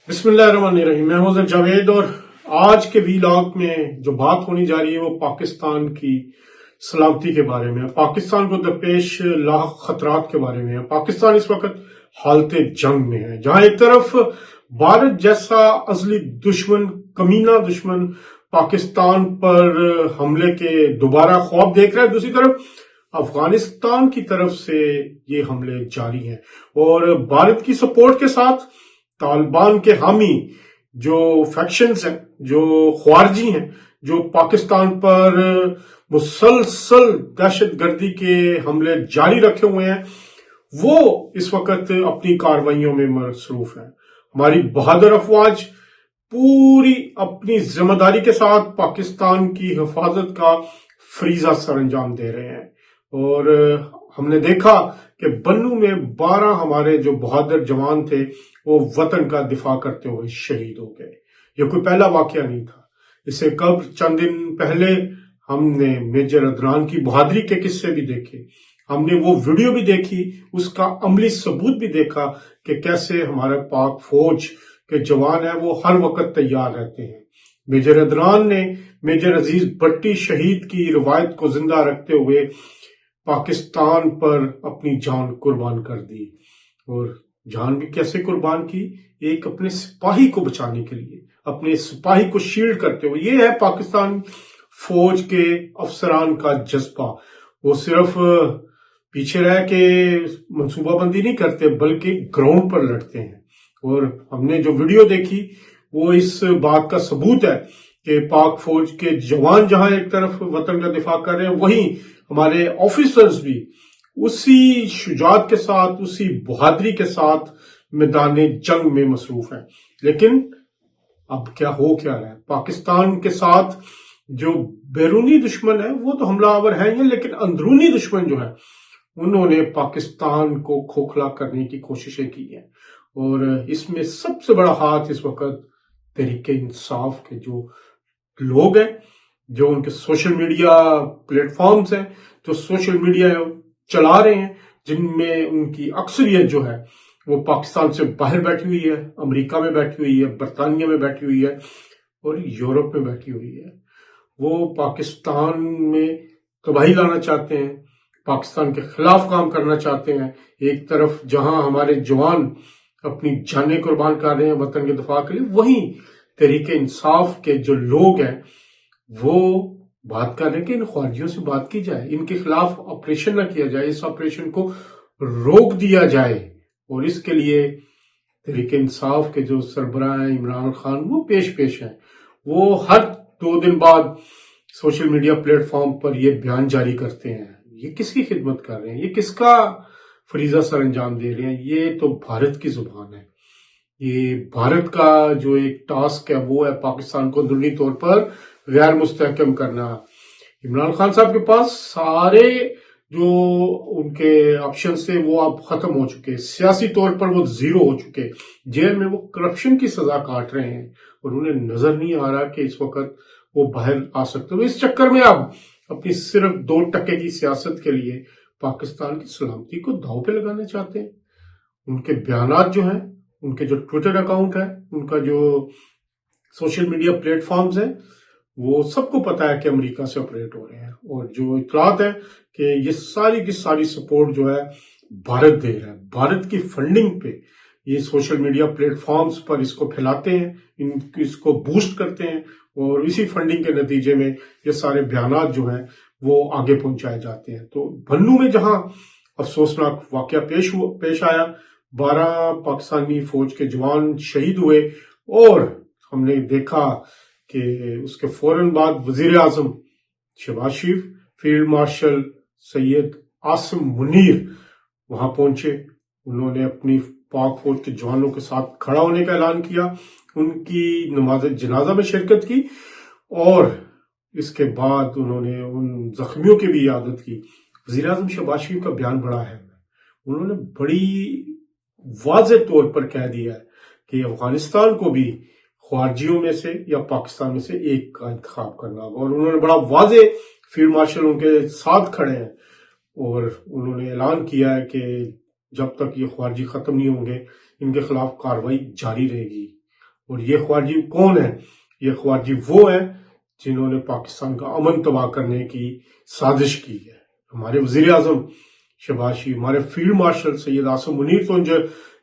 بسم اللہ الرحمن الرحیم، میں ہوں جاوید اور آج کے ویلاگ میں جو بات ہونی جا رہی ہے وہ پاکستان کی سلامتی کے بارے میں ہے، پاکستان کو درپیش لاحق خطرات کے بارے میں ہے۔ پاکستان اس وقت حالت جنگ میں ہے، جہاں ایک طرف بھارت جیسا ازلی دشمن، کمینہ دشمن پاکستان پر حملے کے دوبارہ خواب دیکھ رہا ہے، دوسری طرف افغانستان کی طرف سے یہ حملے جاری ہیں اور بھارت کی سپورٹ کے ساتھ طالبان کے حامی جو فیکشنز ہیں، جو خوارجی ہیں، جو پاکستان پر مسلسل دہشت گردی کے حملے جاری رکھے ہوئے ہیں، وہ اس وقت اپنی کارروائیوں میں مصروف ہیں۔ ہماری بہادر افواج پوری اپنی ذمہ داری کے ساتھ پاکستان کی حفاظت کا فریضہ سر انجام دے رہے ہیں اور ہم نے دیکھا کہ بنو میں 12 ہمارے جو بہادر جوان تھے وہ وطن کا دفاع کرتے ہوئے شہید ہو گئے۔ یہ کوئی پہلا واقعہ نہیں تھا، اس سے قبل چند دن پہلے ہم نے میجر عدنان کی بہادری کے قصے بھی دیکھے، ہم نے وہ ویڈیو بھی دیکھی، اس کا عملی ثبوت بھی دیکھا کہ کیسے ہمارے پاک فوج کے جوان ہیں وہ ہر وقت تیار رہتے ہیں۔ میجر عدنان نے میجر عزیز بھٹی شہید کی روایت کو زندہ رکھتے ہوئے پاکستان پر اپنی جان قربان کر دی، اور جان بھی کیسے قربان کی؟ ایک اپنے سپاہی کو بچانے کے لیے، اپنے سپاہی کو شیلڈ کرتے ہوئے۔ یہ ہے پاکستان فوج کے افسران کا جذبہ، وہ صرف پیچھے رہ کے منصوبہ بندی نہیں کرتے بلکہ گراؤنڈ پر لڑتے ہیں، اور ہم نے جو ویڈیو دیکھی وہ اس بات کا ثبوت ہے کہ پاک فوج کے جوان جہاں ایک طرف وطن کا دفاع کر رہے ہیں، وہیں ہمارے آفیسرز بھی اسی شجاعت کے ساتھ، اسی بہادری کے ساتھ میدان جنگ میں مصروف ہیں۔ لیکن اب کیا رہا ہے؟ پاکستان کے ساتھ جو بیرونی دشمن ہے وہ تو حملہ آور ہیں، لیکن اندرونی دشمن جو ہے انہوں نے پاکستان کو کھوکھلا کرنے کی کوششیں کی ہیں، اور اس میں سب سے بڑا ہاتھ اس وقت تحریک انصاف کے جو لوگ ہیں، جو ان کے سوشل میڈیا پلیٹ فارمز ہیں، جو سوشل میڈیا چلا رہے ہیں، جن میں ان کی اکثریت جو ہے وہ پاکستان سے باہر بیٹھی ہوئی ہے، امریکہ میں بیٹھی ہوئی ہے، برطانیہ میں بیٹھی ہوئی ہے اور یورپ میں بیٹھی ہوئی ہے۔ وہ پاکستان میں تباہی لانا چاہتے ہیں، پاکستان کے خلاف کام کرنا چاہتے ہیں۔ ایک طرف جہاں ہمارے جوان اپنی جانیں قربان کر رہے ہیں وطن کے دفاع کے لیے، وہیں تحریک انصاف کے جو لوگ ہیں وہ بات کر رہے ہیں کہ ان خوارجیوں سے بات کی جائے، ان کے خلاف آپریشن نہ کیا جائے، اس آپریشن کو روک دیا جائے، اور اس کے لیے تحریک انصاف کے جو سربراہ ہیں عمران خان وہ پیش ہیں، وہ ہر 2 دن بعد سوشل میڈیا پلیٹ فارم پر یہ بیان جاری کرتے ہیں۔ یہ کس کی خدمت کر رہے ہیں؟ یہ کس کا فریضہ سر انجام دے رہے ہیں؟ یہ تو بھارت کی زبان ہے، یہ بھارت کا جو ایک ٹاسک ہے وہ ہے پاکستان کو اندرونی طور پر غیر مستحکم کرنا۔ عمران خان صاحب کے پاس سارے جو ان کے آپشن سے وہ اب ختم ہو چکے، سیاسی طور پر وہ زیرو ہو چکے، جیل میں وہ کرپشن کی سزا کاٹ رہے ہیں اور انہیں نظر نہیں آ رہا کہ اس وقت وہ باہر آ سکتے ہیں۔ اس چکر میں اب اپنی صرف 2% کی سیاست کے لیے پاکستان کی سلامتی کو داؤ پہ لگانا چاہتے ہیں۔ ان کے بیانات جو ہیں، ان کے جو ٹویٹر اکاؤنٹ ہے، ان کا جو سوشل میڈیا پلیٹ فارمز ہیں، وہ سب کو پتا ہے کہ امریکہ سے آپریٹ ہو رہے ہیں، اور جو اطلاعات ہے کہ یہ ساری کی ساری سپورٹ جو ہے بھارت دے رہا ہے، بھارت کی فنڈنگ پہ یہ سوشل میڈیا پلیٹ فارمز پر اس کو پھیلاتے ہیں، اس کو بوسٹ کرتے ہیں، اور اسی فنڈنگ کے نتیجے میں یہ سارے بیانات جو ہیں وہ آگے پہنچائے جاتے ہیں۔ تو بنو میں جہاں افسوسناک واقعہ پیش آیا، 12 پاکستانی فوج کے جوان شہید ہوئے، اور ہم نے دیکھا کہ اس کے فوراً بعد وزیر اعظم شہباز شریف، فیلڈ مارشل سید عاصم منیر وہاں پہنچے، انہوں نے اپنی پاک فوج کے جوانوں کے ساتھ کھڑا ہونے کا اعلان کیا، ان کی نماز جنازہ میں شرکت کی، اور اس کے بعد انہوں نے ان زخمیوں کی بھی عیادت کی۔ وزیر اعظم شہباز شریف کا بیان بڑا ہے، انہوں نے بڑی واضح طور پر کہہ دیا ہے کہ افغانستان کو بھی خوارجیوں میں سے یا پاکستان میں سے ایک کا انتخاب کرنا ہوگا، اور انہوں نے بڑا واضح فیلڈ مارشل ان کے ساتھ کھڑے ہیں، اور انہوں نے اعلان کیا ہے کہ جب تک یہ خوارجی ختم نہیں ہوں گے ان کے خلاف کارروائی جاری رہے گی۔ اور یہ خوارجی کون ہے؟ یہ خوارجی وہ ہے جنہوں نے پاکستان کا امن تباہ کرنے کی سازش کی ہے۔ ہمارے وزیر اعظم شہباز شریف، ہمارے فیلڈ مارشل سید عاصم منیر تو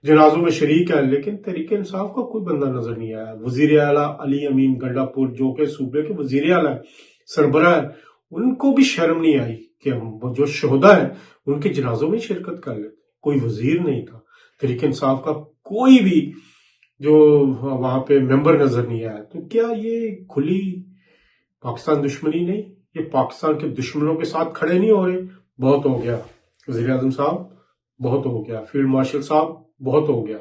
جنازوں میں شریک ہے، لیکن تحریک انصاف کا کوئی بندہ نظر نہیں آیا۔ وزیر اعلیٰ علی امین گنڈا پور جو کہ صوبے کے وزیر اعلیٰ سربراہ ہے، ان کو بھی شرم نہیں آئی کہ جو شہدا ہیں ان کے جنازوں میں شرکت کر لیتے۔ کوئی وزیر نہیں تھا، تحریک انصاف کا کوئی بھی جو وہاں پہ ممبر نظر نہیں آیا۔ تو کیا یہ کھلی پاکستان دشمنی نہیں؟ یہ پاکستان کے دشمنوں کے ساتھ کھڑے نہیں ہو رہے؟ بہت ہو گیا وزیر اعظم صاحب، بہت ہو گیا فیلڈ مارشل صاحب، بہت ہو گیا۔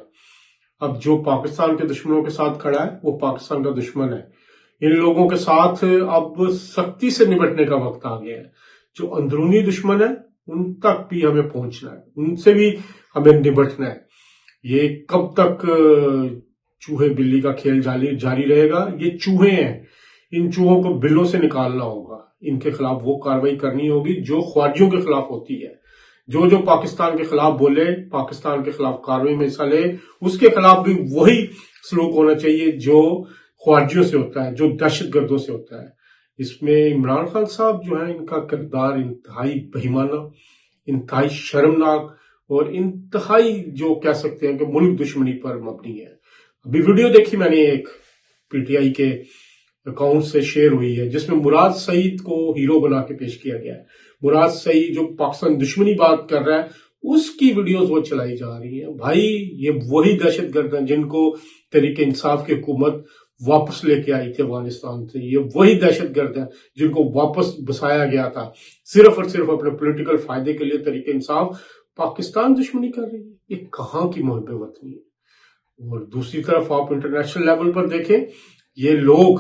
اب جو پاکستان کے دشمنوں کے ساتھ کھڑا ہے وہ پاکستان کا دشمن ہے۔ ان لوگوں کے ساتھ اب سختی سے نمٹنے کا وقت آ گیا ہے۔ جو اندرونی دشمن ہے ان تک بھی ہمیں پہنچنا ہے، ان سے بھی ہمیں نمٹنا ہے۔ یہ کب تک چوہے بلی کا کھیل جاری رہے گا؟ یہ چوہے ہیں، ان چوہوں کو بلوں سے نکالنا ہوگا۔ ان کے خلاف وہ کارروائی کرنی ہوگی جو خوارجیوں کے خلاف ہوتی ہے۔ جو پاکستان کے خلاف بولے، پاکستان کے خلاف کارروائی میں حصہ لے، اس کے خلاف بھی وہی سلوک ہونا چاہیے جو خوارجیوں سے ہوتا ہے، جو دہشت گردوں سے ہوتا ہے۔ اس میں عمران خان صاحب جو ہے، ان کا کردار انتہائی بہیمانہ، انتہائی شرمناک اور انتہائی جو کہہ سکتے ہیں کہ ملک دشمنی پر مبنی ہے۔ ابھی ویڈیو دیکھی میں نے ایک پی ٹی آئی کے اکاؤنٹ سے شیئر ہوئی ہے جس میں مراد سعید کو ہیرو بنا کے پیش کیا گیا ہے۔ مراد سعید جو پاکستان دشمنی بات کر رہا ہے، اس کی ویڈیوز وہ چلائی جا رہی ہیں۔ بھائی یہ وہی دہشت گرد ہیں جن کو تحریک انصاف کی حکومت واپس لے کے آئی تھی افغانستان سے۔ یہ وہی دہشت گرد ہیں جن کو واپس بسایا گیا تھا صرف اور صرف اپنے پولیٹیکل فائدے کے لیے۔ تحریک انصاف پاکستان دشمنی کر رہی ہے، یہ کہاں کی محب وطنی ہے؟ اور دوسری طرف آپ انٹرنیشنل لیول پر دیکھیں، یہ لوگ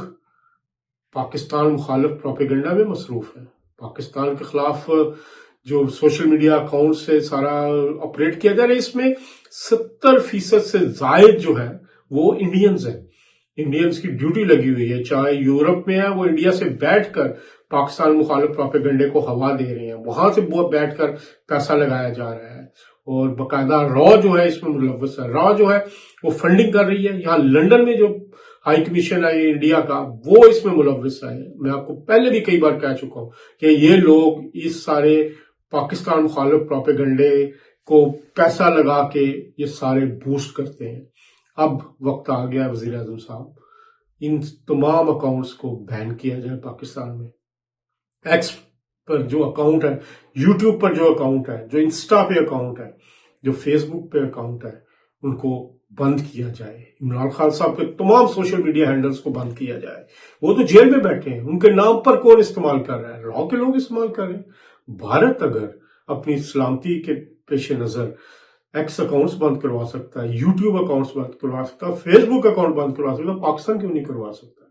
پاکستان مخالف پروپیگنڈا میں مصروف ہیں۔ پاکستان کے خلاف جو سوشل میڈیا اکاؤنٹ سے سارا آپریٹ کیا جا رہا ہے، اس میں 70% سے زائد جو ہے وہ انڈینز ہیں۔ انڈینز کی ڈیوٹی لگی ہوئی ہے، چاہے یورپ میں ہے، وہ انڈیا سے بیٹھ کر پاکستان مخالف پروپیگنڈے کو ہوا دے رہے ہیں، وہاں سے بیٹھ کر پیسہ لگایا جا رہا ہے۔ اور باقاعدہ را جو ہے اس میں ملوث ہے، را جو ہے وہ فنڈنگ کر رہی ہے۔ یہاں لنڈن میں جو ہائی کمیشن ہے انڈیا کا، وہ اس میں ملوث ہے۔ میں آپ کو پہلے بھی کئی بار کہہ چکا ہوں کہ یہ لوگ اس سارے پاکستان مخالف پروپیگنڈے کو پیسہ لگا کے یہ سارے بوسٹ کرتے ہیں۔ اب وقت آ گیا وزیر اعظم صاحب، ان تمام اکاؤنٹس کو بین کیا جائے پاکستان میں۔ ایکس پر جو اکاؤنٹ ہے، یوٹیوب پر جو اکاؤنٹ ہے، جو انسٹا پہ اکاؤنٹ ہے، جو فیس بک پہ اکاؤنٹ ہے، ان کو بند کیا جائے۔ عمران خان صاحب کے تمام سوشل میڈیا ہینڈلز کو بند کیا جائے۔ وہ تو جیل میں بیٹھے ہیں، ان کے نام پر کون استعمال کر رہا ہے؟ را کے لوگ استعمال کر رہے ہیں۔ بھارت اگر اپنی سلامتی کے پیش نظر ایکس اکاؤنٹس بند کروا سکتا ہے، یوٹیوب اکاؤنٹس بند کروا سکتا ہے، فیس بک اکاؤنٹ بند کروا سکتا ہے، پاکستان کیوں نہیں کروا سکتا؟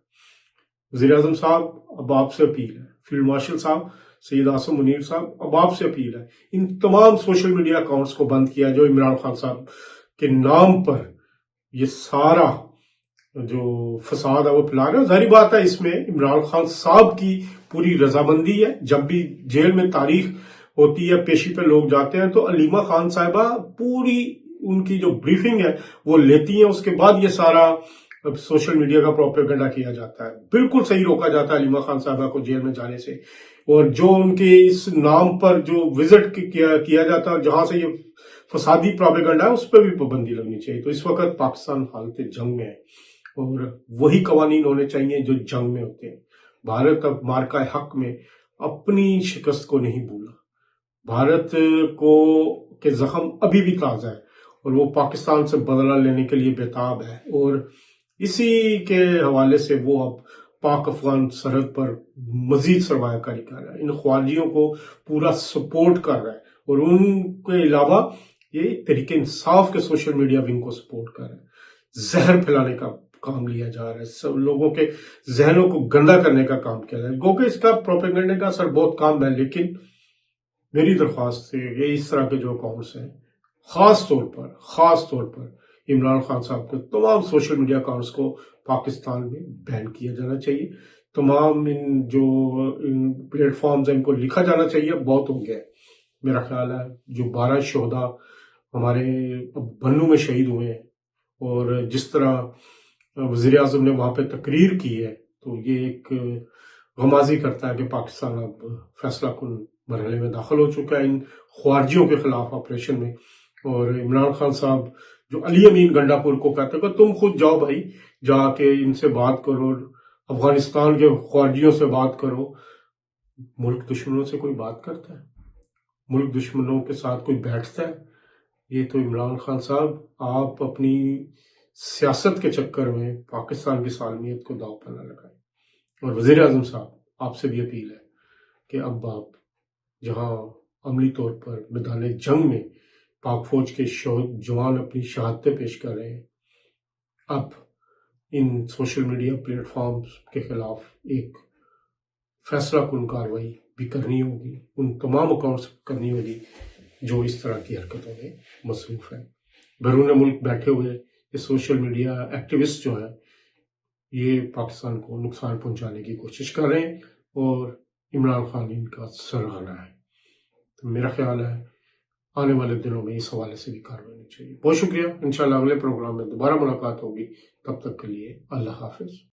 وزیر اعظم صاحب اب آپ سے اپیل ہے، فیلڈ مارشل صاحب سید عاصم منیر صاحب اب آپ سے اپیل ہے، ان تمام سوشل میڈیا اکاؤنٹس کو بند کیا جو عمران خان صاحب کے نام پر یہ سارا جو فساد ہے وہ پھیلا رہے ہیں۔ ظاہری بات ہے اس میں عمران خان صاحب کی پوری رضامندی ہے۔ جب بھی جیل میں تاریخ ہوتی ہے، پیشی پہ لوگ جاتے ہیں، تو علیمہ خان صاحبہ پوری ان کی جو بریفنگ ہے وہ لیتی ہیں، اس کے بعد یہ سارا سوشل میڈیا کا پروپیگنڈا کیا جاتا ہے۔ بالکل صحیح روکا جاتا ہے علیمہ خان صاحبہ کو جیل میں جانے سے، اور جو ان کے اس نام پر جو وزٹ کیا جاتا ہے جہاں سے یہ فسادی پروپیگنڈا ہے، اس پہ بھی پابندی لگنی چاہیے۔ تو اس وقت پاکستان حالت جنگ میں ہے، اور وہی قوانین ہونے چاہیے جو جنگ میں ہوتے ہیں۔ بھارت اب مارکہ حق میں اپنی شکست کو نہیں بھولا۔ بھارت کو کے زخم ابھی بھی تازہ ہے، اور وہ پاکستان سے بدلہ لینے کے لیے بےتاب ہے، اور اسی کے حوالے سے وہ اب پاک افغان سرحد پر مزید سرمایہ کاری کر رہا ہے، ان خواریوں کو پورا سپورٹ کر رہا ہے، اور ان کے علاوہ یہ تحریک انصاف کے سوشل میڈیا ونگ کو سپورٹ کر رہا ہے۔ زہر پھیلانے کا کام لیا جا رہا ہے، سب لوگوں کے ذہنوں کو گندا کرنے کا کام کیا جا رہا ہے۔ گو کہ اس کا پروپیگنڈے کا اثر بہت کم ہے، لیکن میری درخواست ہے کہ اس طرح کے جو اکاؤنٹس ہیں، خاص طور پر عمران خان صاحب کے تمام سوشل میڈیا اکاؤنٹس کو پاکستان میں بین کیا جانا چاہیے۔ تمام ان پلیٹ فارمز ہیں ان کو لکھا جانا چاہیے۔ بہت ہو گیا میرا خیال ہے، جو 12 شہداء ہمارے بنوں میں شہید ہوئے ہیں، اور جس طرح وزیر اعظم نے وہاں پہ تقریر کی ہے، تو یہ ایک غمازی کرتا ہے کہ پاکستان اب فیصلہ کن مرحلے میں داخل ہو چکا ہے ان خارجیوں کے خلاف آپریشن میں۔ اور عمران خان صاحب جو علی امین گنڈا پور کو کہتے ہیں کہ تم خود جاؤ بھائی، جا کے ان سے بات کرو، افغانستان کے خارجیوں سے بات کرو۔ ملک دشمنوں سے کوئی بات کرتا ہے؟ ملک دشمنوں کے ساتھ کوئی بیٹھتا ہے؟ یہ تو عمران خان صاحب آپ اپنی سیاست کے چکر میں پاکستان کی سالمیت کو داؤ پہ نہ لگائیں۔ اور وزیر اعظم صاحب آپ سے بھی اپیل ہے کہ اب آپ جہاں عملی طور پر میدان جنگ میں پاک فوج کے جوان اپنی شہادتیں پیش کر رہے ہیں، اب ان سوشل میڈیا پلیٹ فارمز کے خلاف ایک فیصلہ کن کارروائی بھی کرنی ہوگی، ان تمام اکاؤنٹس کرنی ہوگی جو اس طرح کی حرکتوں میں مصروف ہیں۔ بیرون ملک بیٹھے ہوئے یہ سوشل میڈیا ایکٹیوسٹ جو ہیں یہ پاکستان کو نقصان پہنچانے کی کوشش کر رہے ہیں اور عمران خان ان کا سرغنہ ہے۔ تو میرا خیال ہے آنے والے دنوں میں اس حوالے سے بھی کارروائی ہونی چاہیے۔ بہت شکریہ، انشاءاللہ اگلے پروگرام میں دوبارہ ملاقات ہوگی، تب تک کے لیے اللہ حافظ۔